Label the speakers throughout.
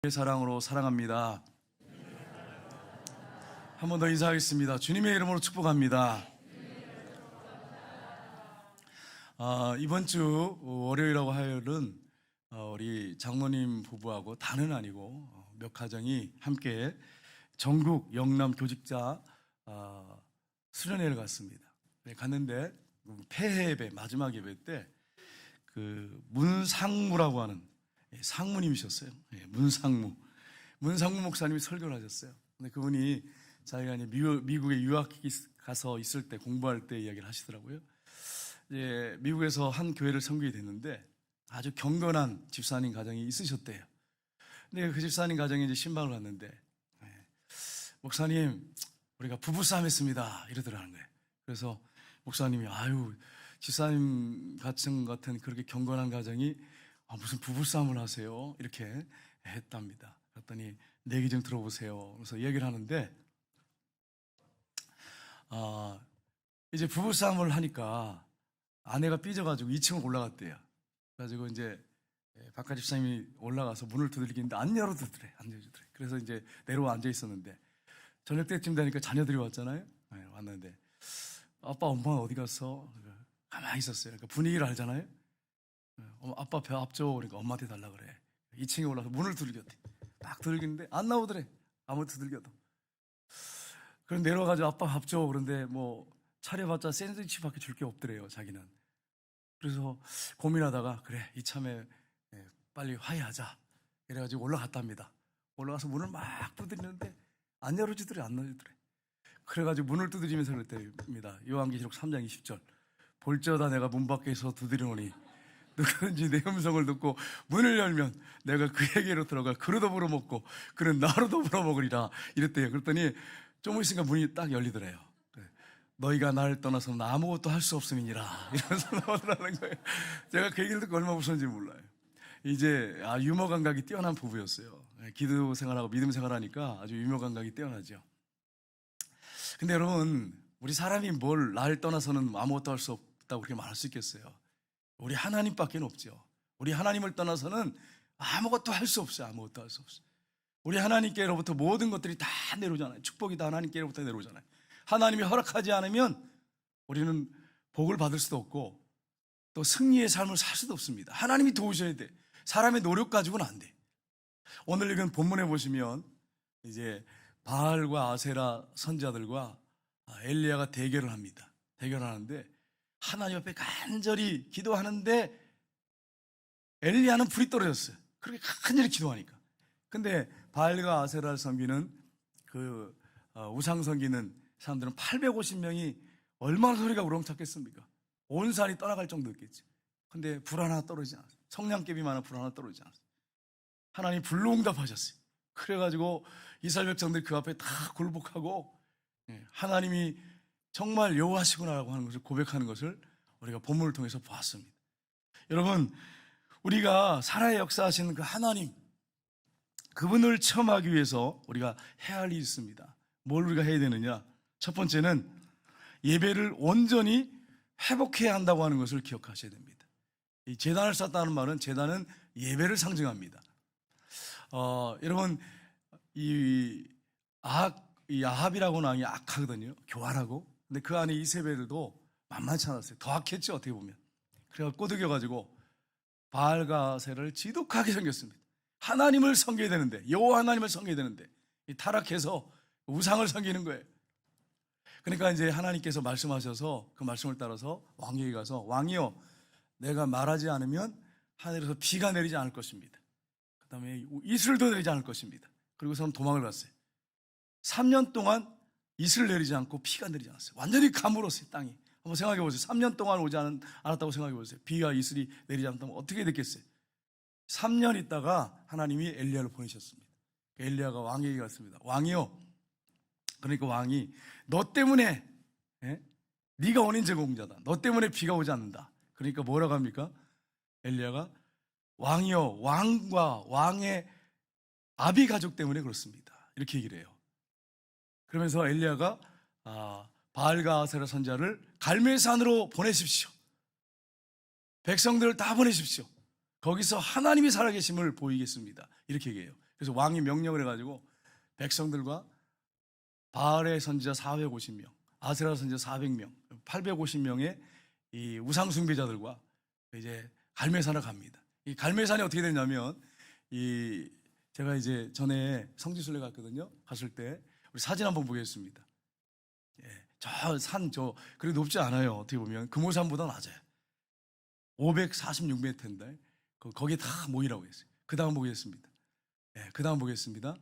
Speaker 1: 주님의 사랑으로 사랑합니다. 한 번 더 인사하겠습니다. 주님의 이름으로 축복합니다. 이번 주 월요일하고 화요일은 우리 장로님 부부하고 다는 아니고 몇 가정이 함께 전국 영남 교직자 수련회를 갔습니다. 갔는데 폐회 예배 마지막 예배 때 그 문상무라고 하는 상무님이셨어요. 문상무 목사님이 설교를 하셨어요. 근데 그분이 자기가 이제 미국에 유학 가서 있을 때 공부할 때 이야기를 하시더라고요. 이제 미국에서 한 교회를 섬기게 됐는데 아주 경건한 집사님 가정이 있으셨대요. 근데 그 집사님 가정에 이제 신방을 갔는데 목사님 우리가 부부싸움 했습니다 이러더라는 거예요. 그래서 목사님이 집사님 같은 그렇게 경건한 가정이 무슨 부부싸움을 하세요? 이렇게 했답니다. 그랬더니 내 얘기 좀 들어보세요. 그래서 얘기를 하는데 이제 부부싸움을 하니까 아내가 삐져가지고 2층을 올라갔대요. 그래가지고 이제 바깥 집사님이 올라가서 문을 두들기는데 안 열어주더래. 그래서 이제 내려와 앉아 있었는데 저녁 때쯤 되니까 자녀들이 왔잖아요. 왔는데 아빠 엄마 어디 갔어? 가만히 있었어요. 그러니까 분위기를 알잖아요. 아빠 배 앞 줘. 그러니까 엄마한테 달라 그래. 2층에 올라서 문을 두들겼대. 막 두들기는데 안 나오더래. 아무리 두들겨도. 그럼 내려와가지고 아빠 밥 줘. 그런데 뭐 차려봤자 샌드위치밖에 줄 게 없더래요. 자기는. 그래서 고민하다가 그래 이참에 빨리 화해하자. 이래가지고 올라갔답니다. 올라가서 문을 막 두드리는데 안 열어주더래. 그래가지고 문을 두드리면서 그랬답니다. 요한계시록 3장 20절. 볼지어다 내가 문 밖에서 두드리노니 누구든지 내 음성을 듣고 문을 열면 내가 그에게로 들어가 그로 더불어 먹고 그는 나로 더불어 먹으리라 이랬대요. 그랬더니 좀 있으니까 문이 딱 열리더래요. 너희가 나를 떠나서는 아무것도 할 수 없음이니라 이러면서 나오더라는 거예요. 제가 그 얘기를 듣고 얼마나 무서운지 몰라요. 이제 유머 감각이 뛰어난 부부였어요. 기도 생활하고 믿음 생활하니까 아주 유머 감각이 뛰어나죠. 근데 여러분 우리 사람이 뭘 나를 떠나서는 아무것도 할 수 없다고 그렇게 말할 수 있겠어요? 우리 하나님밖에 없죠. 우리 하나님을 떠나서는 아무것도 할 수 없어요. 아무것도 할 수 없어요. 우리 하나님께로부터 모든 것들이 다 내려오잖아요. 축복이 다 하나님께로부터 내려오잖아요. 하나님이 허락하지 않으면 우리는 복을 받을 수도 없고 또 승리의 삶을 살 수도 없습니다. 하나님이 도우셔야 돼. 사람의 노력 가지고는 안 돼. 오늘 읽은 본문에 보시면 이제 바알과 아세라 선지자들과 엘리야가 대결을 합니다. 대결하는데 하나님 앞에 간절히 기도하는데 엘리야는 불이 떨어졌어요. 그렇게 간절히 기도하니까. 근데 바알과 아세라를 섬기는 그 우상 섬기는 사람들은 850명이 얼마나 소리가 우렁찼겠습니까? 온 산이 떠나갈 정도였겠죠. 근데 불 하나 떨어지지 않았어요. 성냥개비만한 불 하나 떨어지지 않았어요. 하나님 불로 응답하셨어요. 그래가지고 이스라엘 백성들이 그 앞에 다 굴복하고 하나님이 정말 여호와시구나라고 하는 것을 고백하는 것을 우리가 본문을 통해서 보았습니다. 여러분 우리가 살아의 역사하시는 그 하나님 그분을 체험하기 위해서 우리가 해야 할 일이 있습니다. 뭘 우리가 해야 되느냐? 첫 번째는 예배를 온전히 회복해야 한다고 하는 것을 기억하셔야 됩니다. 이 제단을 쌓았다는 말은 제단은 예배를 상징합니다. 여러분 이 아합이라고는 왕이 악하거든요. 교활하고. 근데 그 안에 이세벨도 만만치 않았어요. 더 악했죠 어떻게 보면. 그래서 꼬드겨가지고 바알과 아세라를 지독하게 섬겼습니다. 하나님을 섬겨야 되는데 여호와 하나님을 섬겨야 되는데 타락해서 우상을 섬기는 거예요. 그러니까 이제 하나님께서 말씀하셔서 그 말씀을 따라서 왕에게 가서 왕이여 내가 말하지 않으면 하늘에서 비가 내리지 않을 것입니다. 그 다음에 이슬도 내리지 않을 것입니다. 그리고서는 도망을 갔어요. 3년 동안 이슬 내리지 않고 비가 내리지 않았어요. 완전히 가물었어요. 땅이. 한번 생각해 보세요. 3년 동안 오지 않았다고 생각해 보세요. 비와 이슬이 내리지 않았다면 어떻게 됐겠어요? 3년 있다가 하나님이 엘리야를 보내셨습니다. 엘리야가 왕에게 갔습니다. 왕이요. 그러니까 왕이 너 때문에 네가 원인 제공자다. 너 때문에 비가 오지 않는다. 그러니까 뭐라고 합니까? 엘리야가 왕이요 왕과 왕의 아비 가족 때문에 그렇습니다. 이렇게 얘기를 해요. 그러면서 엘리야가 바알과 아세라 선지자를 갈멜산으로 보내십시오. 백성들을 다 보내십시오. 거기서 하나님이 살아계심을 보이겠습니다. 이렇게 얘기해요. 그래서 왕이 명령을 해가지고 백성들과 바알의 선지자 450명, 아세라 선지자 400명, 850명의 이 우상 숭배자들과 이제 갈멜산을 갑니다. 이 갈멜산이 어떻게 되냐면, 제가 이제 전에 성지순례 갔거든요. 갔을 때 우리 사진 한번 보겠습니다. 저 산, 그리 높지 않아요. 어떻게 보면 금오산보다 낮아요. 546m인데 거기에 다 모이라고 했어요. 그 다음 보겠습니다. 그 다음 보겠습니다.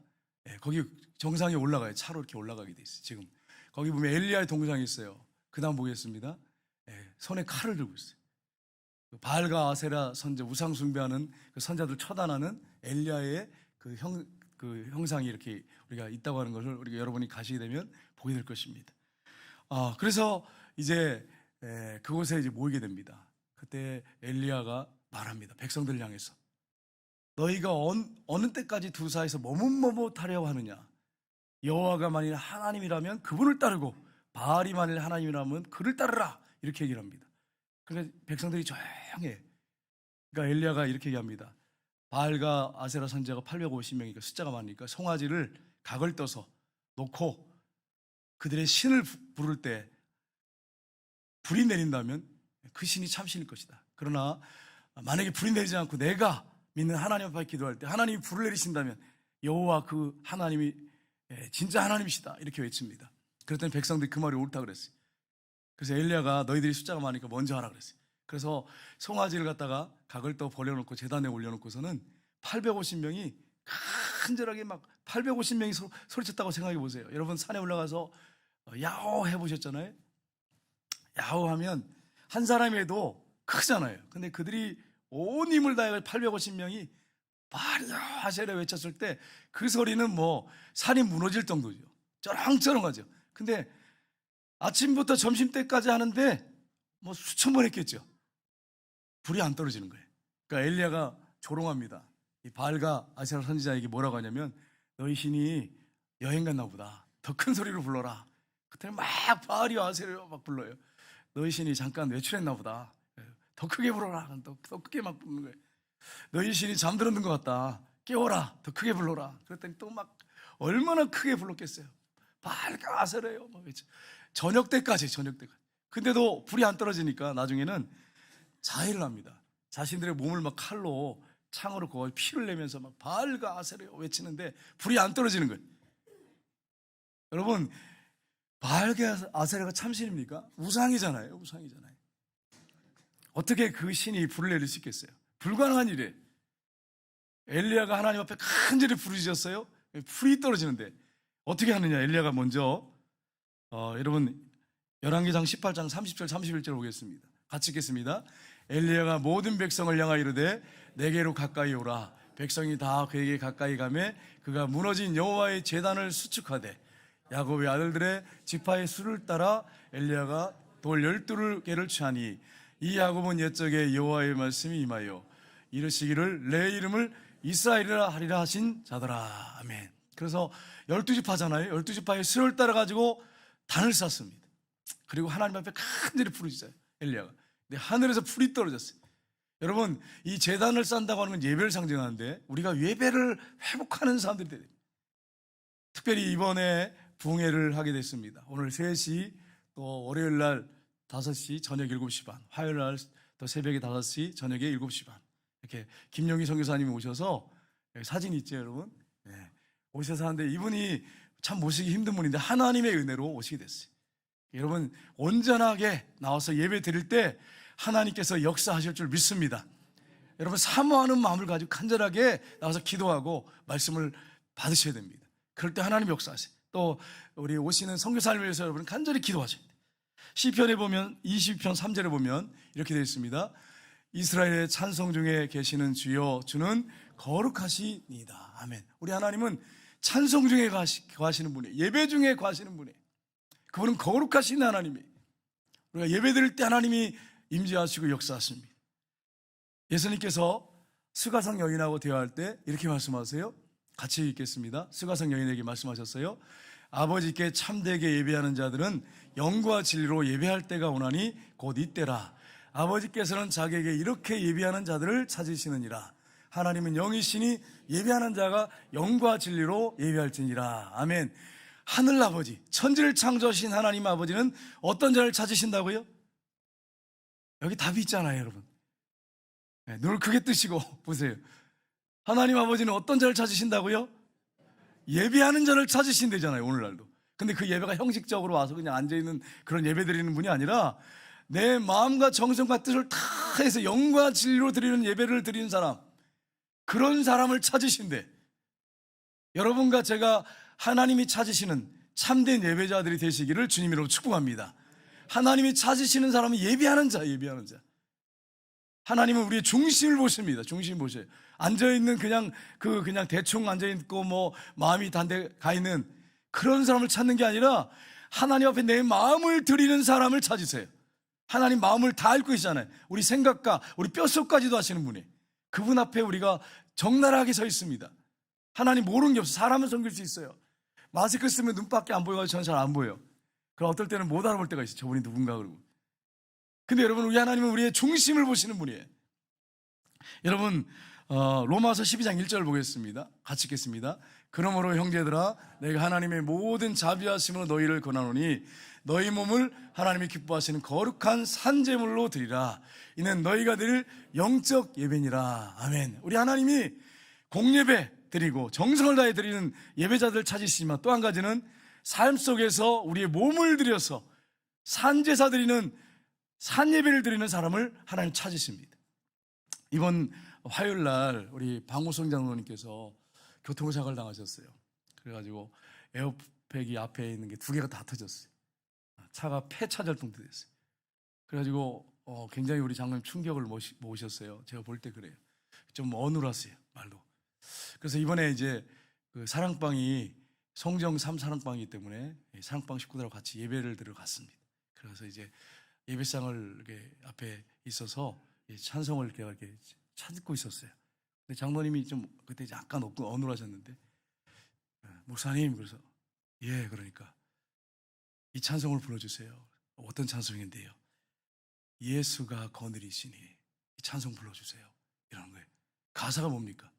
Speaker 1: 거기 정상에 올라가요. 차로 이렇게 올라가게 돼 있어요. 지금 거기 보면 엘리야의 동상이 있어요. 그 다음 보겠습니다. 손에 칼을 들고 있어요. 바알과 아세라 선제 우상 숭배하는 그 선자들 처단하는 엘리야의 그 형상이 이렇게 우리가 있다고 하는 것을 우리가 여러분이 가시게 되면 보게 될 것입니다. 그래서 이제 그곳에 이제 모이게 됩니다. 그때 엘리야가 말합니다. 백성들을 향해서 너희가 어느 때까지 두 사이에서 머뭇머뭇하려고 하느냐? 여호와가 만일 하나님이라면 그분을 따르고 바알이 만일 하나님이라면 그를 따르라, 이렇게 얘기를 합니다. 그러니까 백성들이 조용해. 그러니까 엘리야가 이렇게 얘기합니다. 바알과 아세라 선지자가 850명이니까 숫자가 많으니까 송아지를 각을 떠서 놓고 그들의 신을 부를 때 불이 내린다면 그 신이 참신일 것이다. 그러나 만약에 불이 내리지 않고 내가 믿는 하나님 앞에 기도할 때 하나님이 불을 내리신다면 여호와 그 하나님이 진짜 하나님이시다, 이렇게 외칩니다. 그랬더니 백성들이 그 말이 옳다 그랬어요. 그래서 엘리야가 너희들이 숫자가 많으니까 먼저 하라 그랬어요. 그래서 송아지를 갖다가 각을 떠 벌려놓고 제단에 올려놓고서는 850명이 간절하게 막 850명이 소리쳤다고 생각해 보세요. 여러분 산에 올라가서 야호 해보셨잖아요. 야호 하면 한 사람이 해도 크잖아요. 근데 그들이 온 힘을 다해 850명이 바알과 아세라 외쳤을 때 그 소리는 뭐 산이 무너질 정도죠. 쩌렁쩌렁하죠. 근데 아침부터 점심때까지 하는데 뭐 수천 번 했겠죠. 불이 안 떨어지는 거예요. 그러니까 엘리야가 조롱합니다. 이 바알과 아세라 선지자에게 뭐라고 하냐면 너희 신이 여행 갔나 보다. 더 큰 소리로 불러라. 그때는 막 바알이와 아세라를 막 불러요. 너희 신이 잠깐 외출했나 보다. 더 크게 불어라. 더 크게 막 부르는 거예요. 너희 신이 잠들었는 것 같다. 깨워라. 더 크게 불러라. 그랬더니 또 막 얼마나 크게 불렀겠어요. 바알과 아세라요. 저녁 때까지. 근데도 불이 안 떨어지니까 나중에는 자해를 합니다. 자신들의 몸을 막 칼로 창으로 거의 피를 내면서 막 바알과 아세라요 외치는데 불이 안 떨어지는 거예요. 여러분, 바알과 아세라가 참신입니까? 우상이잖아요. 어떻게 그 신이 불을 내릴 수 있겠어요? 불가능한 일이에요. 엘리야가 하나님 앞에 간절히 부르짖었어요. 불이 떨어지는데 어떻게 하느냐? 엘리야가 먼저 여러분 열왕기상 18장 30절 31절 보겠습니다. 같이 읽겠습니다. 엘리야가 모든 백성을 향하여 이르되 내게로 가까이 오라. 백성이 다 그에게 가까이 가매 그가 무너진 여호와의 제단을 수축하되 야곱의 아들들의 지파의 수를 따라 엘리야가 돌 12개를 취하니 이 야곱은 옛적에 여호와의 말씀이 임하여 이르시기를 내 이름을 이스라엘이라 하리라 하신 자더라. 아멘. 그래서 12지파잖아요. 12지파의 수를 따라 가지고 단을 쌌습니다. 그리고 하나님 앞에 간절히 부르짖어요. 엘리야가. 근데 하늘에서 불이 떨어졌어요. 여러분, 이 제단을 싼다고 하는 건 예배를 상징하는데 우리가 예배를 회복하는 사람들이 돼야 됩니다. 특별히 이번에 부흥회를 하게 됐습니다. 오늘 3시, 또 월요일 날 5시, 저녁 7시 반, 화요일 날 또 새벽에 5시, 저녁에 7시 반. 이렇게 김용희 선교사님이 오셔서, 사진 있죠, 여러분? 네. 오셔서 하는데 이분이 참 모시기 힘든 분인데 하나님의 은혜로 오시게 됐어요. 여러분, 온전하게 나와서 예배 드릴 때 하나님께서 역사하실 줄 믿습니다. 여러분, 사모하는 마음을 가지고 간절하게 나와서 기도하고 말씀을 받으셔야 됩니다. 그럴 때 하나님 역사하세요. 또 우리 오시는 선교사님을 위해서 여러분 간절히 기도하셔야 돼요. 시편에 보면 20편 3절에 보면 이렇게 되어 있습니다. 이스라엘의 찬송 중에 계시는 주여 주는 거룩하시니이다. 아멘. 우리 하나님은 찬송 중에 거하시는 분이에요. 예배 중에 거하시는 분이에요. 그분은 거룩하신 하나님이에요. 우리가 예배 드릴 때 하나님이 임재하시고 역사하십니다. 예수님께서 스가성 여인하고 대화할 때 이렇게 말씀하세요. 같이 읽겠습니다. 스가성 여인에게 말씀하셨어요. 아버지께 참되게 예배하는 자들은 영과 진리로 예배할 때가 오나니 곧 이때라. 아버지께서는 자기에게 이렇게 예배하는 자들을 찾으시느니라. 하나님은 영이시니 예배하는 자가 영과 진리로 예배할지니라. 아멘. 하늘 아버지, 천지를 창조하신 하나님 아버지는 어떤 자를 찾으신다고요? 여기 답이 있잖아요, 여러분. 네, 눈을 크게 뜨시고 보세요. 하나님 아버지는 어떤 자를 찾으신다고요? 예배하는 자를 찾으신대잖아요, 오늘날도. 근데 그 예배가 형식적으로 와서 그냥 앉아있는 그런 예배 드리는 분이 아니라 내 마음과 정성과 뜻을 다 해서 영과 진리로 드리는 예배를 드리는 사람, 그런 사람을 찾으신대. 여러분과 제가 하나님이 찾으시는 참된 예배자들이 되시기를 주님으로 축복합니다. 하나님이 찾으시는 사람은 예배하는 자, 예배하는 자. 하나님은 우리의 중심을 보십니다. 중심을 보셔요. 앉아있는 그냥 대충 앉아있고 마음이 단데 가 있는 그런 사람을 찾는 게 아니라 하나님 앞에 내 마음을 드리는 사람을 찾으세요. 하나님 마음을 다 알고 계시잖아요. 우리 생각과 우리 뼛속까지도 아시는 분이. 그분 앞에 우리가 적나라하게 서 있습니다. 하나님 모르는 게 없어요. 사람은 섬길 수 있어요. 마스크 쓰면 눈밖에 안 보여가지고 저는 잘 안 보여요. 그럼 어떨 때는 못 알아볼 때가 있어요. 저분이 누군가 그러고. 근데 여러분, 우리 하나님은 우리의 중심을 보시는 분이에요. 여러분, 로마서 12장 1절 보겠습니다. 같이 읽겠습니다. 그러므로 형제들아, 내가 하나님의 모든 자비하심으로 너희를 권하노니 너희 몸을 하나님이 기뻐하시는 거룩한 산제물로 드리라. 이는 너희가 드릴 영적 예배니라. 아멘. 우리 하나님이 공예배 드리고 정성을 다해 드리는 예배자들 찾으시지만, 또 한 가지는 삶 속에서 우리의 몸을 들여서 산제사 드리는 산예배를 드리는 사람을 하나님 찾으십니다. 이번 화요일 날 우리 방우성 장로님께서 교통사고를 당하셨어요. 그래가지고 에어백이 앞에 있는 게 2개가 다 터졌어요. 차가 폐차절동도 됐어요. 그래가지고 굉장히 우리 장로님 충격을 모으셨어요. 제가 볼 때 그래요. 좀 어눌했어요, 말도. 그래서 이번에 이제 그 사랑방이 성정 3 사랑방이기 때문에 사랑방 식구들하고 같이 예배를 들어갔습니다. 그래서 이제 예배상을 이렇게 앞에 있어서 찬송을 이렇게 찾고 있었어요. 근데 장로님이 좀 그때 약간 어눌하셨는데, 목사님, 그래서 그러니까 이 찬송을 불러주세요. 어떤 찬송인데요? 예수가 거느리시니 이 찬송 불러주세요. 이러는 거예요. 가사가 뭡니까?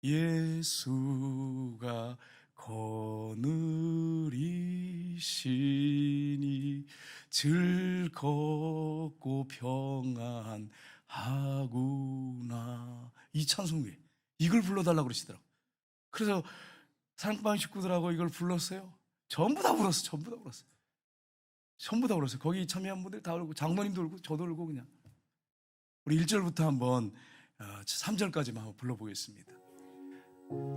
Speaker 1: 예수가 거느리시니 즐겁고 평안하구나. 이 찬송에 이걸 불러달라고 그러시더라고요. 그래서 사랑방 식구들하고 이걸 불렀어요. 전부 다 불렀어요. 전부 다 울었어요. 거기 참여한 분들 다 울고, 장모님도 울고, 저도 울고. 그냥 우리 1절부터 한번 3절까지만 한번 불러보겠습니다.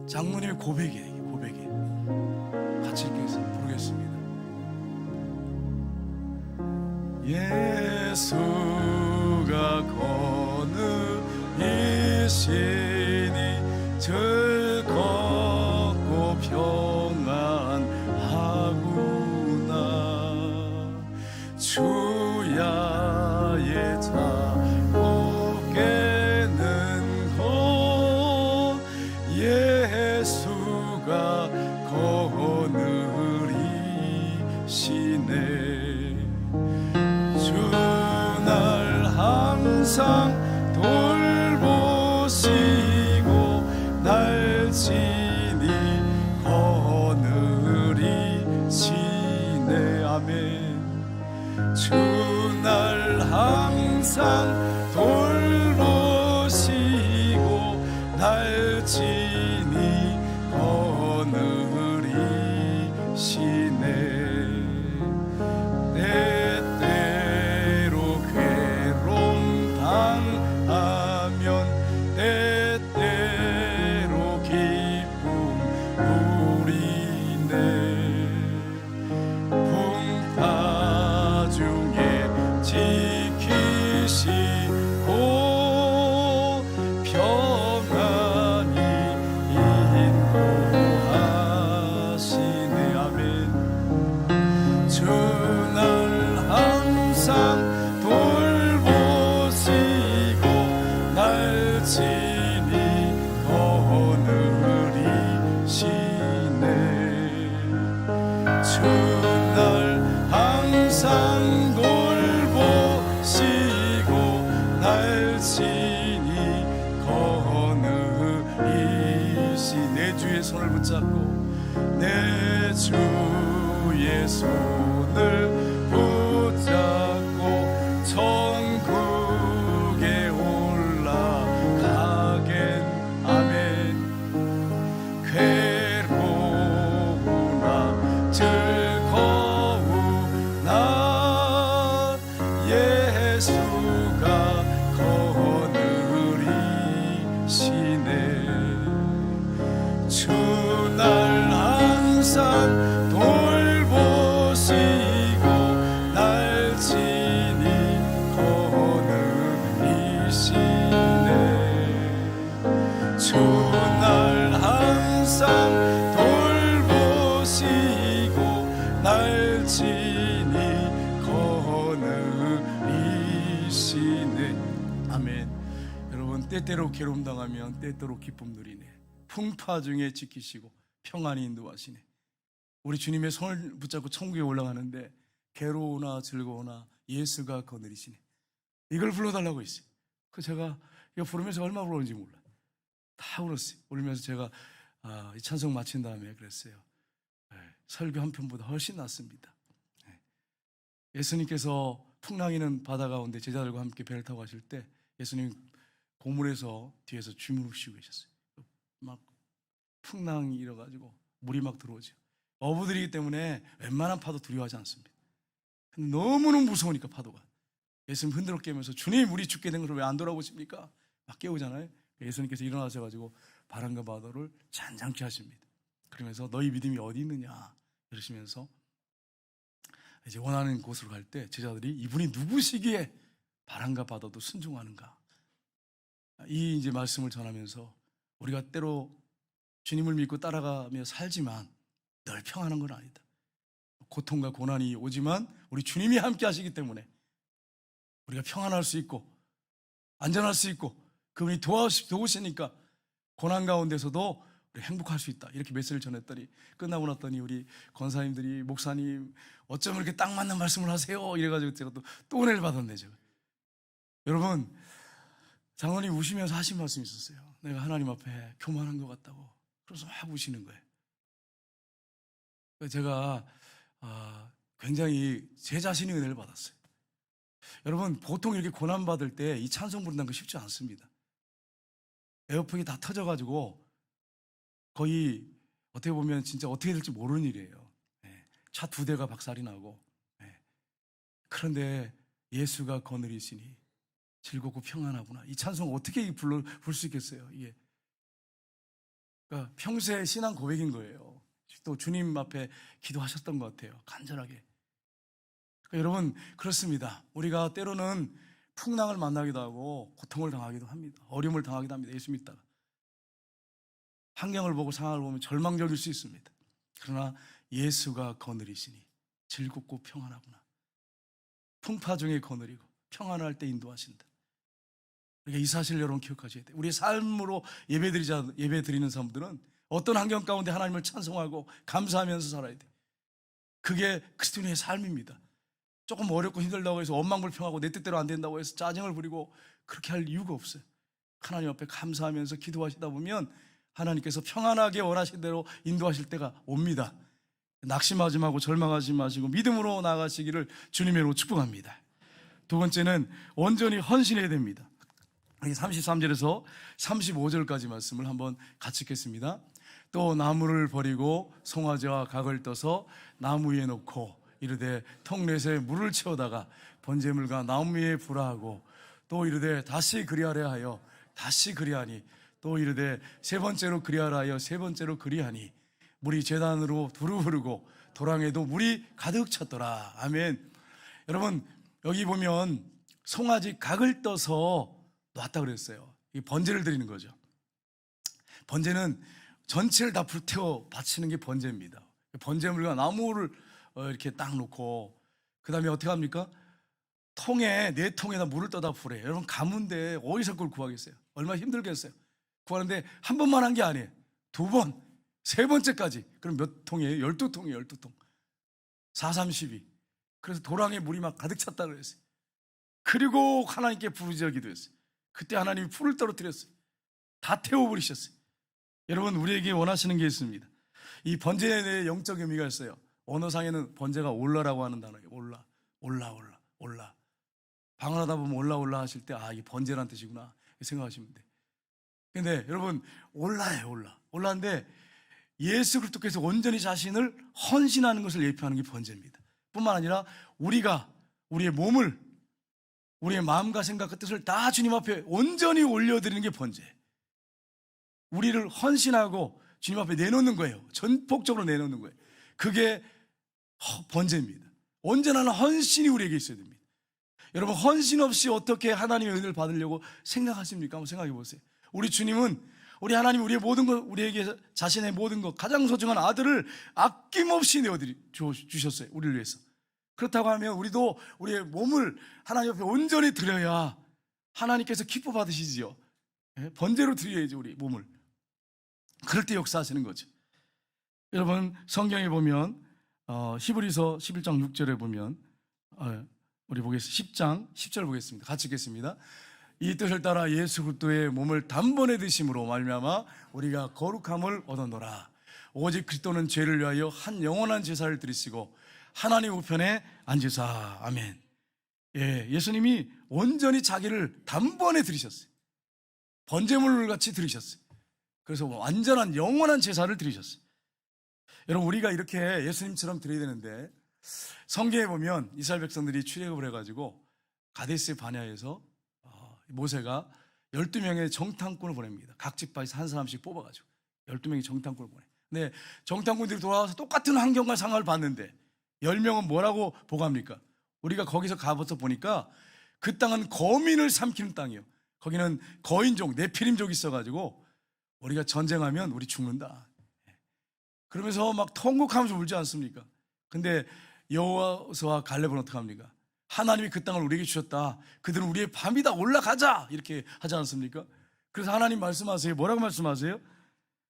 Speaker 1: 장모님의 고백이에요. 고백이 같이 읽겠습니다. 부르겠습니다. 예수가 거느리시니 즐겁고 평안하구나. 주야의 자복에는 곧 예수가 거느리시네. 주날 항상 돌보시고 날 친히 거느리시네. 아멘. 주날 항상 돌보시고 날 친히 거느리시네. 때때로 괴로움 손을 붙잡고 내 주의 손을 붙잡고 천국에 올라가겐. 아멘. 괴로우나 즐거우나 예수가 거느리시네. 주날 항상 돌보시고 날 친히 거느리시네. 주날 항상 돌보시고 날 친히 거느리시네. 아멘. 여러분, 때때로 괴로움 당하면 때때로 기쁨 누리네. 풍파 중에 지키시고 평안히 인도하시네. 우리 주님의 손을 붙잡고 천국에 올라가는데 괴로우나 즐거우나 예수가 거느리시네. 이걸 불러달라고 했어요. 그 제가 이거 부르면서 얼마 부르는지 몰라요. 다 울었어요. 울면서 제가 이 찬송 마친 다음에 그랬어요. 설교 한 편보다 훨씬 낫습니다. 예수님께서 풍랑이는 바다 가운데 제자들과 함께 배를 타고 가실 때 예수님 고물에서 뒤에서 주무시고 계셨어요. 막 풍랑이 일어가지고 물이 막 들어오죠. 어부들이기 때문에 웬만한 파도 두려워하지 않습니다. 근데 너무너무 무서우니까 파도가 예수님 흔들어 깨면서 주님, 우리 죽게 된 것을 왜 안 돌아보십니까? 막 깨우잖아요. 예수님께서 일어나셔가지고 바람과 바다를 잔잔케 하십니다. 그러면서 너희 믿음이 어디 있느냐 이러시면서 이제 원하는 곳으로 갈 때 제자들이 이분이 누구시기에 바람과 바다도 순종하는가, 이 이제 말씀을 전하면서 우리가 때로 주님을 믿고 따라가며 살지만 늘 평안한 건 아니다. 고통과 고난이 오지만 우리 주님이 함께 하시기 때문에 우리가 평안할 수 있고 안전할 수 있고 그분이 도우시니까 고난 가운데서도 우리 행복할 수 있다. 이렇게 메시지를 전했더니 끝나고 났더니 우리 권사님들이 목사님 어쩜 이렇게 딱 맞는 말씀을 하세요? 이래가지고 제가 또 은혜를 받았네. 제가. 여러분, 장로님 우시면서 하신 말씀이 있었어요. 내가 하나님 앞에 교만한 것 같다고. 그래서 막 우시는 거예요. 제가 굉장히 제 자신이 은혜를 받았어요. 여러분, 보통 이렇게 고난받을 때 이 찬송 부른다는 거 쉽지 않습니다. 에어컨이 다 터져가지고 거의 어떻게 보면 진짜 어떻게 될지 모르는 일이에요. 차 2대가 박살이 나고. 그런데 예수가 거느리시니 즐겁고 평안하구나. 이 찬송 어떻게 부를 수 있겠어요? 이게 그러니까 평소의 신앙 고백인 거예요. 또 주님 앞에 기도하셨던 것 같아요. 간절하게. 그러니까 여러분, 그렇습니다. 우리가 때로는 풍랑을 만나기도 하고 고통을 당하기도 합니다. 어려움을 당하기도 합니다. 예수 믿다가 환경을 보고 상황을 보면 절망적일 수 있습니다. 그러나 예수가 거느리시니 즐겁고 평안하구나. 풍파 중에 거느리고 평안할 때 인도하신다. 그러니까 이 사실 여러분 기억하셔야 돼요. 우리의 삶으로 예배 드리는 사람들은 어떤 환경 가운데 하나님을 찬송하고 감사하면서 살아야 돼요. 그게 그리스도인의 삶입니다. 조금 어렵고 힘들다고 해서 원망불평하고 내 뜻대로 안 된다고 해서 짜증을 부리고 그렇게 할 이유가 없어요. 하나님 앞에 감사하면서 기도하시다 보면 하나님께서 평안하게 원하신 대로 인도하실 때가 옵니다. 낙심하지 말고 절망하지 마시고 믿음으로 나아가시기를 주님으로 축복합니다. 두 번째는 온전히 헌신해야 됩니다. 33절에서 35절까지 말씀을 한번 같이 읽겠습니다. 또 나무를 버리고 송아지와 각을 떠서 나무 위에 놓고 이르되 통넷에 물을 채우다가 번제물과 나무 위에 불하고 또 이르되 다시 그리하려 하여 다시 그리하니 또 이르되 세 번째로 그리하라 하여 세 번째로 그리하니 물이 제단으로 두루 흐르고 도랑에도 물이 가득 찼더라. 아멘. 여러분, 여기 보면 송아지 각을 떠서 놨다 그랬어요. 이 번제를 드리는 거죠. 번제는 전체를 다 불태워 바치는 게 번제입니다. 번제물과 나무를 이렇게 딱 놓고 그 다음에 어떻게 합니까? 네 통에다 물을 떠다 부어요. 여러분, 가문데 어디서 그걸 구하겠어요? 얼마나 힘들겠어요? 구하는데 한 번만 한 게 아니에요. 2번, 세 번째까지. 그럼 몇 통이에요? 12통이에요. 12통. 4, 3, 12. 그래서 도랑에 물이 막 가득 찼다 그랬어요. 그리고 하나님께 부르짖어 기도했어요. 그때 하나님이 불을 떨어뜨렸어요. 다 태워버리셨어요. 여러분, 우리에게 원하시는 게 있습니다. 이 번제에 대해 영적 의미가 있어요. 언어상에는 번제가 올라라고 하는 단어예요. 올라. 방언하다 보면 올라 하실 때, 이게 번제라는 뜻이구나 생각하시면 돼. 근데 여러분, 올라예요. 올라인데 예수 그리스도께서 온전히 자신을 헌신하는 것을 예표하는 게 번제입니다. 뿐만 아니라 우리가 우리의 몸을, 우리의 마음과 생각과 뜻을 다 주님 앞에 온전히 올려드리는 게 번제. 우리를 헌신하고 주님 앞에 내놓는 거예요. 전폭적으로 내놓는 거예요. 그게 번제입니다. 언제나 헌신이 우리에게 있어야 됩니다. 여러분, 헌신 없이 어떻게 하나님의 은혜를 받으려고 생각하십니까? 한번 생각해 보세요. 우리 주님은, 우리 하나님, 우리의 모든 것, 우리에게 자신의 모든 것, 가장 소중한 아들을 아낌없이 주셨어요. 우리를 위해서. 그렇다고 하면 우리도 우리의 몸을 하나님 앞에 온전히 드려야 하나님께서 기뻐 받으시지요. 번제로 드려야지, 우리 몸을. 그럴 때 역사하시는 거죠. 여러분, 성경에 보면 히브리서 11장 6절에 보면 우리 보겠습니다. 10장 10절 보겠습니다. 같이 읽겠습니다. 이 뜻을 따라 예수 그리스도의 몸을 단번에 드심으로 말미암아 우리가 거룩함을 얻었노라. 오직 그리스도는 죄를 위하여 한 영원한 제사를 드리시고 하나님 우편에 앉으사. 아멘. 예수님이 온전히 자기를 단번에 드리셨어요. 번제물 같이 드리셨어요. 그래서 완전한 영원한 제사를 드리셨어요. 여러분, 우리가 이렇게 예수님처럼 드려야 되는데, 성경에 보면 이스라엘 백성들이 출애굽을 해가지고 가데스 바네아에서 모세가 12명의 정탐꾼을 보냅니다. 각 지파에서 한 사람씩 뽑아가지고 12명의 정탐꾼을 보내. 근데 정탐꾼들이 돌아와서 똑같은 환경과 상황을 봤는데 10명은 뭐라고 보고합니까? 우리가 거기서 가서 보니까 그 땅은 거민을 삼키는 땅이에요. 거기는 거인족, 네피림족이 있어가지고 우리가 전쟁하면 우리 죽는다. 그러면서 막 통곡하면서 울지 않습니까? 근데 여호수아와 갈렙은 어떻게 합니까? 하나님이 그 땅을 우리에게 주셨다. 그들은 우리의 밤이다. 올라가자. 이렇게 하지 않습니까? 그래서 하나님 말씀하세요. 뭐라고 말씀하세요?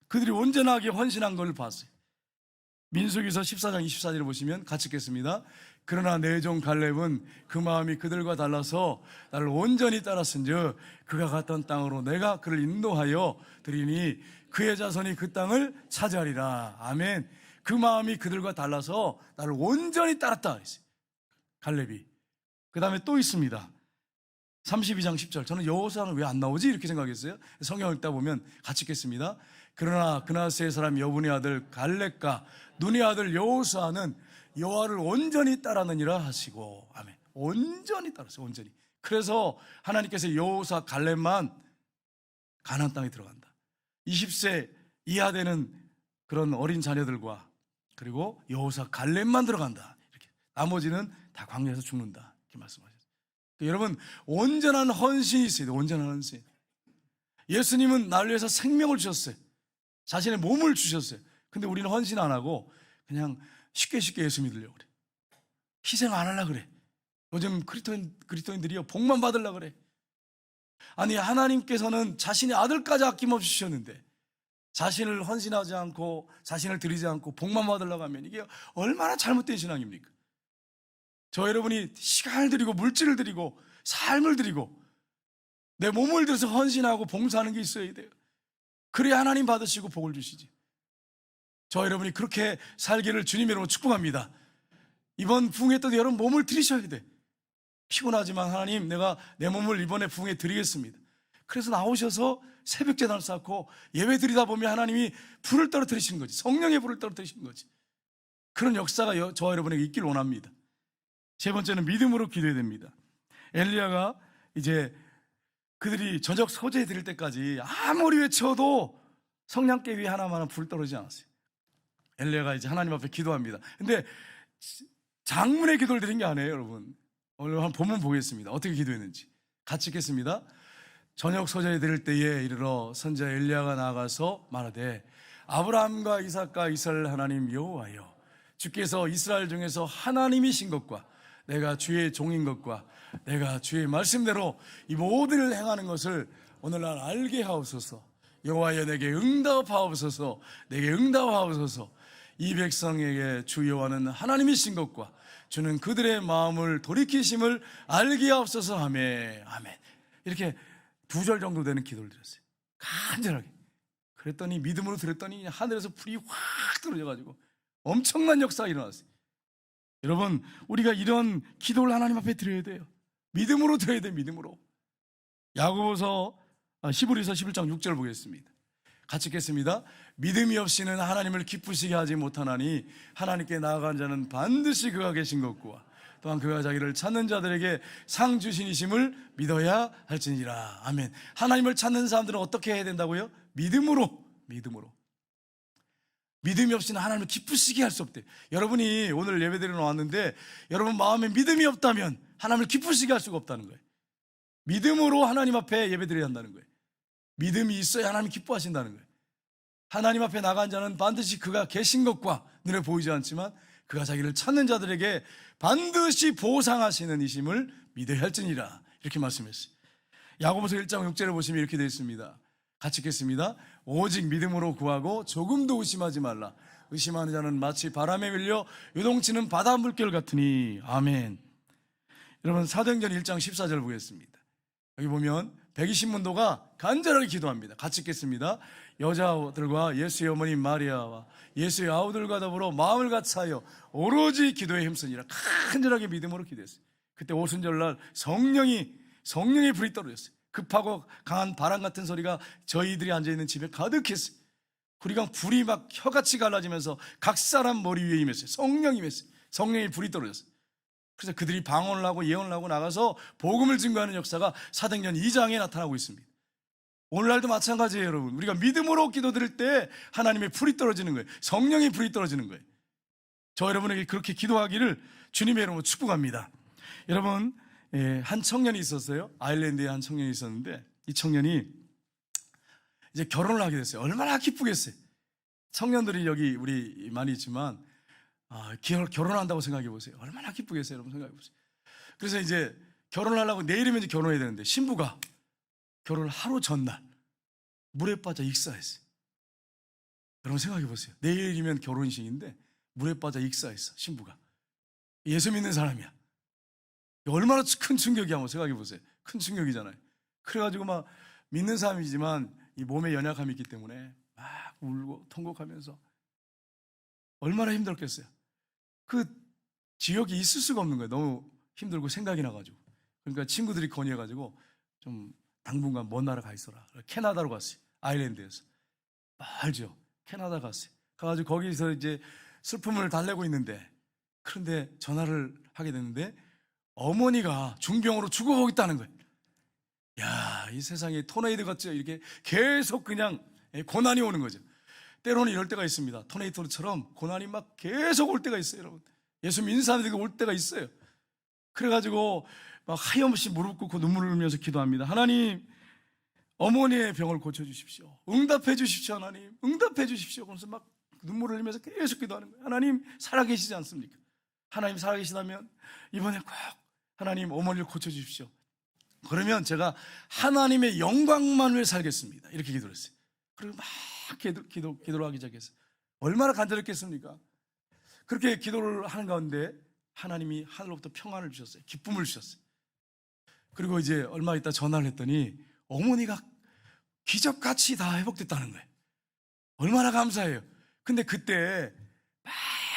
Speaker 1: 그들이 온전하게 헌신한 걸 봤어요. 민수기서 14장 24절을 보시면 같이 읽겠습니다. 그러나 내 종 갈렙은 그 마음이 그들과 달라서 나를 온전히 따랐은즉 그가 갔던 땅으로 내가 그를 인도하여 드리니 그의 자손이 그 땅을 차지하리라. 아멘. 그 마음이 그들과 달라서 나를 온전히 따랐다. 갈렙이. 그 다음에 또 있습니다. 32장 10절. 저는 여호수아는 왜 안 나오지? 이렇게 생각했어요. 성경을 읽다 보면 같이 읽겠습니다. 그러나 그나스의 사람 여분의 아들 갈렙과 눈의 아들 여호수아는 여호와를 온전히 따르느니라 하시고. 아멘. 온전히 따랐어요. 온전히. 그래서 하나님께서 여호수아 갈렙만 가나안 땅에 들어간다. 20세 이하 되는 그런 어린 자녀들과 그리고 여호수아 갈렙만 들어간다. 이렇게. 나머지는 다 광야에서 죽는다. 이렇게 말씀하셨어요. 여러분, 온전한 헌신이 있어야 돼요. 온전한 헌신. 예수님은 나를 위해서 생명을 주셨어요. 자신의 몸을 주셨어요. 근데 우리는 헌신 안 하고 그냥 쉽게 예수 믿으려고 그래. 희생 안 하려고 그래. 요즘 그리스도인들이요, 복만 받으려고 그래. 아니, 하나님께서는 자신의 아들까지 아낌없이 주셨는데 자신을 헌신하지 않고 자신을 드리지 않고 복만 받으려고 하면 이게 얼마나 잘못된 신앙입니까? 저 여러분이 시간을 드리고 물질을 드리고 삶을 드리고 내 몸을 들여서 헌신하고 봉사하는 게 있어야 돼요. 그래야 하나님 받으시고 복을 주시지. 저 여러분이 그렇게 살기를 주님의 이름으로 축복합니다. 이번 부흥회 때도 여러분 몸을 드리셔야 돼. 피곤하지만 하나님, 내가 내 몸을 이번에 부흥회 드리겠습니다. 그래서 나오셔서 새벽 제단을 쌓고 예배 드리다 보면 하나님이 불을 떨어뜨리시는 거지. 성령의 불을 떨어뜨리시는 거지. 그런 역사가 저와 여러분에게 있길 원합니다. 세 번째는 믿음으로 기도해야 됩니다. 엘리야가 이제 그들이 저녁 소재 드릴 때까지 아무리 외쳐도 성냥개 위에 하나만은 불 떨어지지 않았어요. 엘리야가 이제 하나님 앞에 기도합니다. 근데 장문의 기도를 드린 게 아니에요, 여러분. 오늘 한번 본문 보겠습니다. 어떻게 기도했는지 같이 읽겠습니다. 저녁 소재에 드릴 때에 이르러 선지자 엘리야가 나아가서 말하되 아브라함과 이삭과 이스라엘 하나님 여호와여, 주께서 이스라엘 중에서 하나님이신 것과 내가 주의 종인 것과 내가 주의 말씀대로 이 모든 일을 행하는 것을 오늘날 알게 하옵소서. 여호와여, 내게 응답하옵소서. 내게 응답하옵소서. 이 백성에게 주 여호와는 하나님이신 것과 주는 그들의 마음을 돌이키심을 알게 하옵소서 하매. 아멘. 이렇게 2절 정도 되는 기도를 드렸어요. 간절하게. 그랬더니 믿음으로 들었더니 하늘에서 불이 확 떨어져가지고 엄청난 역사가 일어났어요. 여러분, 우리가 이런 기도를 하나님 앞에 드려야 돼요. 믿음으로 드려야 돼요. 믿음으로. 야고보서 히브리서 11장 6절 보겠습니다. 같이 읽겠습니다. 믿음이 없이는 하나님을 기쁘시게 하지 못하나니 하나님께 나아간 자는 반드시 그가 계신 것과 또한 그가 자기를 찾는 자들에게 상 주신이심을 믿어야 할지니라. 아멘. 하나님을 찾는 사람들은 어떻게 해야 된다고요? 믿음으로. 믿음이 없이는 하나님을 기쁘시게 할 수 없대요. 여러분이 오늘 예배드리러 나왔는데 여러분 마음에 믿음이 없다면 하나님을 기쁘시게 할 수가 없다는 거예요. 믿음으로 하나님 앞에 예배드려야 한다는 거예요. 믿음이 있어야 하나님 기뻐하신다는 거예요. 하나님 앞에 나간 자는 반드시 그가 계신 것과 눈에 보이지 않지만 그가 자기를 찾는 자들에게 반드시 보상하시는 이심을 믿어야 할지니라. 이렇게 말씀했어요. 야고보서 1장 6절을 보시면 이렇게 되어 있습니다. 같이 읽겠습니다. 오직 믿음으로 구하고 조금도 의심하지 말라. 의심하는 자는 마치 바람에 밀려 요동치는 바다 물결 같으니. 아멘. 여러분, 사도행전 1장 14절 보겠습니다. 여기 보면 120문도가 간절하게 기도합니다. 같이 읽겠습니다. 여자들과 예수의 어머니 마리아와 예수의 아우들과 더불어 마음을 같이하여 오로지 기도에 힘쓰니라. 간절하게 믿음으로 기도했어요. 그때 오순절날 성령의 불이 떨어졌어요. 급하고 강한 바람 같은 소리가 저희들이 앉아있는 집에 가득했어요. 그리고 불이 막 혀같이 갈라지면서 각 사람 머리 위에 임했어요. 성령이 임했어요. 성령의 불이 떨어졌어요. 그래서 그들이 방언을 하고 예언을 하고 나가서 복음을 증거하는 역사가 사도행전 2장에 나타나고 있습니다. 오늘날도 마찬가지예요, 여러분. 우리가 믿음으로 기도드릴 때 하나님의 불이 떨어지는 거예요. 성령의 불이 떨어지는 거예요. 저 여러분에게 그렇게 기도하기를 주님의 이름으로 축복합니다. 여러분, 한 청년이 있었어요. 아일랜드에 한 청년이 있었는데 이 청년이 이제 결혼을 하게 됐어요. 얼마나 기쁘겠어요. 청년들이 여기 우리 많이 있지만 결혼한다고 생각해 보세요. 얼마나 기쁘겠어요, 여러분. 생각해 보세요. 그래서 이제 결혼을 하려고 내일이면 이제 결혼해야 되는데 신부가 결혼 하루 전날 물에 빠져 익사했어요. 여러분 생각해 보세요. 내일이면 결혼식인데 물에 빠져 익사했어, 신부가. 예수 믿는 사람이야. 얼마나 큰 충격이야, 한번 생각해 보세요. 큰 충격이잖아요. 그래가지고 막 믿는 사람이지만 이 몸에 연약함이 있기 때문에 막 울고 통곡하면서 얼마나 힘들었겠어요. 그 지역이 있을 수가 없는 거예요. 너무 힘들고 생각이 나가지고. 그러니까 친구들이 건의해가지고 좀 당분간 먼 나라 가 있어라. 캐나다로 갔어요. 아일랜드에서. 알죠? 캐나다 갔어요. 가가지고 거기서 이제 슬픔을 달래고 있는데, 그런데 전화를 하게 됐는데 어머니가 중병으로 죽어가고 있다는 거예요. 야, 이 세상에 토네이도 같죠? 이렇게 계속 그냥 고난이 오는 거죠. 때로는 이럴 때가 있습니다. 토네이도처럼 고난이 막 계속 올 때가 있어요, 여러분. 예수 믿는 사람들이 올 때가 있어요. 그래가지고 막 하염없이 무릎 꿇고 눈물을 흘리면서 기도합니다. 하나님, 어머니의 병을 고쳐주십시오. 응답해 주십시오, 하나님. 응답해 주십시오. 그래서 막 눈물을 흘리면서 계속 기도하는 거예요. 하나님, 살아계시지 않습니까? 하나님 살아계시다면 이번에 꼭 하나님 어머니를 고쳐주십시오. 그러면 제가 하나님의 영광만 위해 살겠습니다. 이렇게 기도를 했어요. 그리고 막 기도를 하기 시작했어요. 얼마나 간절했겠습니까? 그렇게 기도를 하는 가운데 하나님이 하늘로부터 평안을 주셨어요. 기쁨을 주셨어요. 그리고 이제 얼마 있다 전화를 했더니 어머니가 기적같이 다 회복됐다는 거예요. 얼마나 감사해요. 근데 그때 막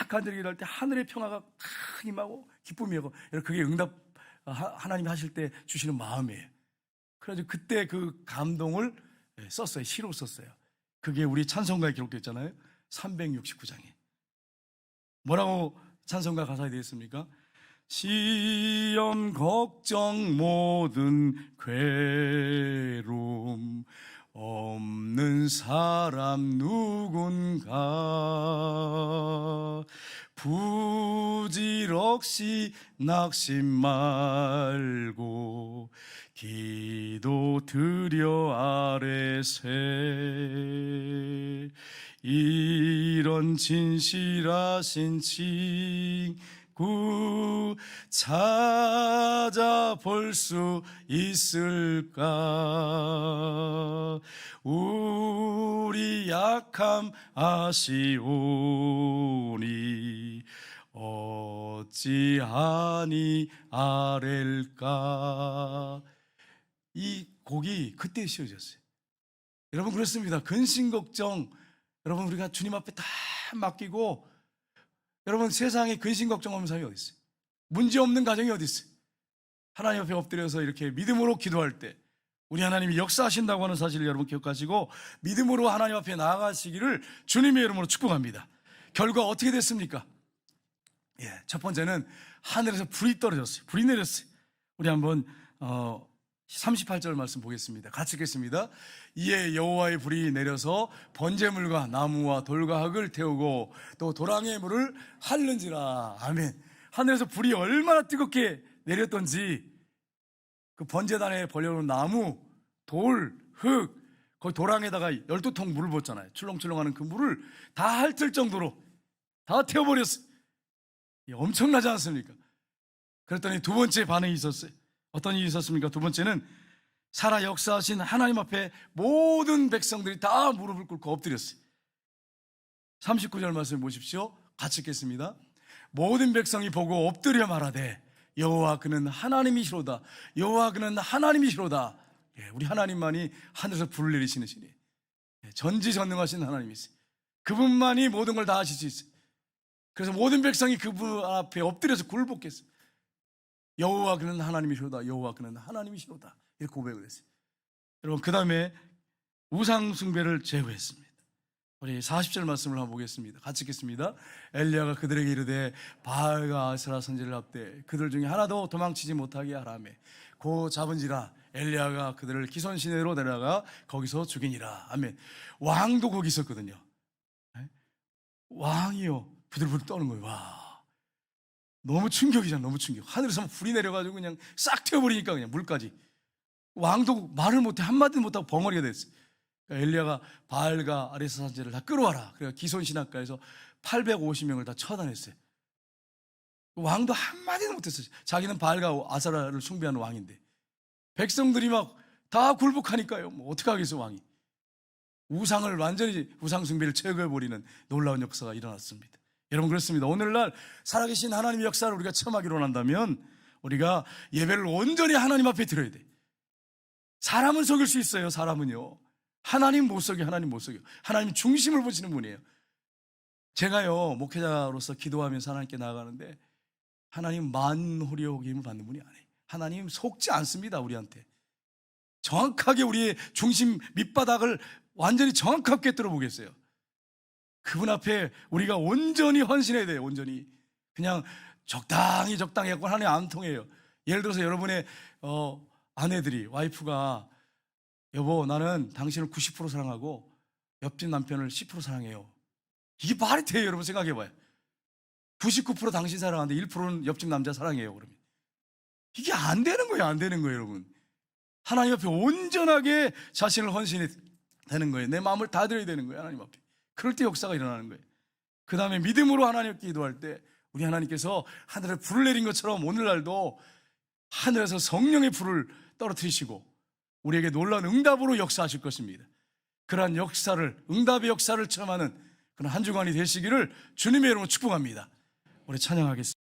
Speaker 1: 간절히 기도할 때 하늘의 평화가 탁 임하고 기쁨이 오고, 그게 응답 하나님이 하실 때 주시는 마음이에요. 그래가지고 그때 그 감동을 썼어요. 시로 썼어요. 그게 우리 찬송가에 기록되어 있잖아요. 369장에. 뭐라고 찬송가 가사에 되어 있습니까? 시험 걱정 모든 괴로움 없는 사람 누군가 부질없이 낙심 말고 기도 드려 아래세 이런 진실하신 친구 찾아볼 수 있을까? 우리 약함 아시오니 어찌하니 아랠까? 이 곡이 그때 씌워졌어요. 여러분 그렇습니다. 근심 걱정 여러분 우리가 주님 앞에 다 맡기고 여러분 세상에 근심 걱정 없는 사람이 어디 있어요? 문제 없는 가정이 어디 있어요? 하나님 앞에 엎드려서 이렇게 믿음으로 기도할 때 우리 하나님이 역사하신다고 하는 사실을 여러분 기억하시고 믿음으로 하나님 앞에 나아가시기를 주님의 이름으로 축복합니다. 결과 어떻게 됐습니까? 첫 번째는 하늘에서 불이 떨어졌어요. 불이 내렸어요. 우리 한번 38절 말씀 보겠습니다. 같이 읽겠습니다. 이에 여호와의 불이 내려서 번제물과 나무와 돌과 흙을 태우고 또 도랑의 물을 핥는지라. 아멘. 하늘에서 불이 얼마나 뜨겁게 내렸던지 그 번제단에 벌려놓은 나무, 돌, 흙, 거기 도랑에다가 12통 물을 붓잖아요. 출렁출렁하는 그 물을 다 핥을 정도로 다 태워버렸어요. 엄청나지 않습니까? 그랬더니 두 번째 반응이 있었어요. 어떤 일이 있었습니까? 두 번째는 살아 역사하신 하나님 앞에 모든 백성들이 다 무릎을 꿇고 엎드렸어요. 39절 말씀 보십시오. 같이 읽겠습니다. 모든 백성이 보고 엎드려 말하되 여호와 그는 하나님이시로다. 여호와 그는 하나님이시로다. 우리 하나님만이 하늘에서 불을 내리시는 신이에요. 전지전능하신 하나님이세요. 그분만이 모든 걸 다 하실 수 있어요. 그래서 모든 백성이 그분 앞에 엎드려서 굴복했어요. 여호와 그는 하나님이시로다. 여호와 그는 하나님이시로다. 이렇게 고백을 했어요. 여러분 그 다음에 우상 숭배를 제거했습니다. 우리 40절 말씀을 한번 보겠습니다. 같이 읽겠습니다. 엘리야가 그들에게 이르되 바알과 아세라 선지를 합되 그들 중에 하나도 도망치지 못하게 하라매 고 잡은지라. 엘리야가 그들을 기손 시내로 데려가 거기서 죽이니라. 아멘. 왕도 거기 있었거든요. 왕이요 부들부들 떠는 거예요. 와, 너무 충격이잖아. 너무 충격. 하늘에서 불이 내려가지고 그냥 싹 튀어버리니까 그냥 물까지. 왕도 말을 못해 한마디도 못하고 벙어리가 됐어요. 엘리야가 바알과 아레사 선지를 다 끌어와라. 그래서 기손 시냇가에서 850명을 다 처단했어요. 왕도 한마디도 못했어요. 자기는 바알과 아세라를 숭배하는 왕인데 백성들이 막 다 굴복하니까요. 뭐 어떻게 하겠어 왕이. 우상을 완전히 우상 숭배를 제거해버리는 놀라운 역사가 일어났습니다. 여러분 그렇습니다. 오늘날 살아계신 하나님의 역사를 우리가 체험하기로 원한다면 우리가 예배를 온전히 하나님 앞에 드려야 돼. 사람은 속일 수 있어요. 사람은요. 하나님 못 속여. 하나님 못 속여. 하나님 중심을 보시는 분이에요. 제가요 목회자로서 기도하면서 하나님께 나아가는데 하나님 만홀히 여김을 받는 분이 아니에요. 하나님 속지 않습니다. 우리한테 정확하게 우리의 중심 밑바닥을 완전히 정확하게 뚫어보겠어요. 그분 앞에 우리가 온전히 헌신해야 돼요. 온전히 그냥 적당히 하고 하나님 안 통해요. 예를 들어서 여러분의 아내들이 와이프가 여보 나는 당신을 90% 사랑하고 옆집 남편을 10% 사랑해요. 이게 말이 돼요? 여러분 생각해봐요. 99% 당신 사랑하는데 1%는 옆집 남자 사랑해요. 그러면 이게 안 되는 거예요. 안 되는 거예요. 여러분 하나님 앞에 온전하게 자신을 헌신해 되는 거예요. 내 마음을 다 드려야 되는 거예요. 하나님 앞에. 그럴 때 역사가 일어나는 거예요. 그 다음에 믿음으로 하나님께 기도할 때 우리 하나님께서 하늘에 불을 내린 것처럼 오늘날도 하늘에서 성령의 불을 떨어뜨리시고 우리에게 놀라운 응답으로 역사하실 것입니다. 그러한 역사를 응답의 역사를 체험하는 그런 한 주간이 되시기를 주님의 이름으로 축복합니다. 우리 찬양하겠습니다.